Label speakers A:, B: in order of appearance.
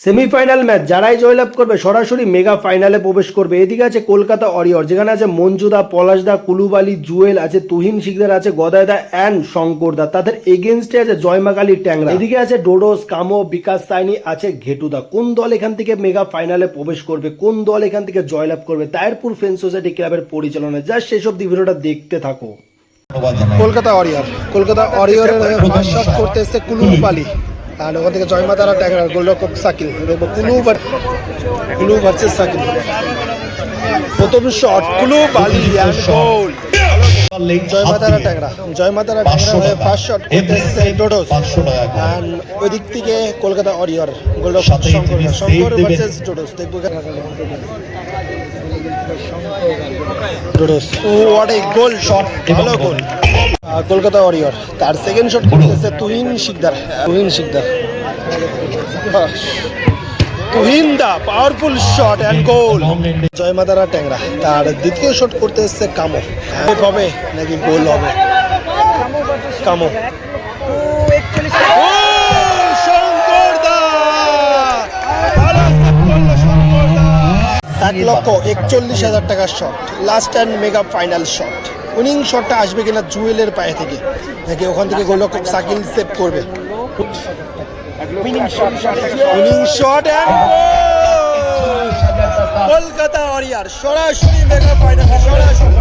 A: Semifinal match যারাই জয়লাভ করবে সরাসরি মেগা ফাইনালে প্রবেশ করবে। এদিকে আছে কলকাতা ওয়ারিয়র, যেখানে আছে মঞ্জুদা, পলাশদা, কুলুবালি, জুয়েল আছে, তুহিন শিকদার আছে, গদায়দা অ্যান্ড শঙ্করদা। তাদের এগেনস্টে আছে জয়মাকালী ট্যাংরা। এদিকে আছে ডোডোস, কামো, বিকাশ সাইনি, আছে ঘেটুদা। কোন দল এখান থেকে মেগা ফাইনালে প্রবেশ করবে, কোন দল এখান থেকে জয়লাভ করবে, তায়েরপুর ফ্রেন্ড সোসাইটি ক্লাবের পরিচালনায় জাস্ট সেসব ভিডিওটা দেখতে থাকো। কলকাতা ওয়ারিয়রের ফার্স্ট শট করতে এসছে কুলুবালি, আর ওখান থেকে জয়মাতারা ট্যাংরা, গোলরক্ষক সাকিল। দেখবো কুলু ভার্সেস সাকিল। প্রথম শট কুলুবালি অ্যান্ড গোল। জয়মাতারা ট্যাংরা হয়ে ফার্স্ট শট করতে এসছে ডোডোস, অ্যান্ড ওই দিক থেকে কলকাতা ওয়ারিয়র গোলরক্ষক শঙ্কর ভার্সেস ডোডোস। দেখবো ডোডোস, হোয়াট এ গোল শট, ভালো গোল। কলকাতা ওয়ারিয়র তার সেকেন্ড শট করতেছে তুহিন শিকদার। তুহিন দা পাওয়ারফুল শট অ্যান্ড গোল। জয়মাতারা ট্যাংরা তার দ্বিতীয় শট করতে এসছে কামো। হবে নাকি গোল হবে? কামো, $1,41,000 টাকার shot, last and mega final shot. Winning শটটা আসবে কিনা জুয়েলের পায়ে থেকে, নাকি ওখান থেকে গোলরক্ষক সাকিল সেভ করবে? Winning shot and Kolkata warrior সরাসরি মেগা ফাইনালে সরাসরি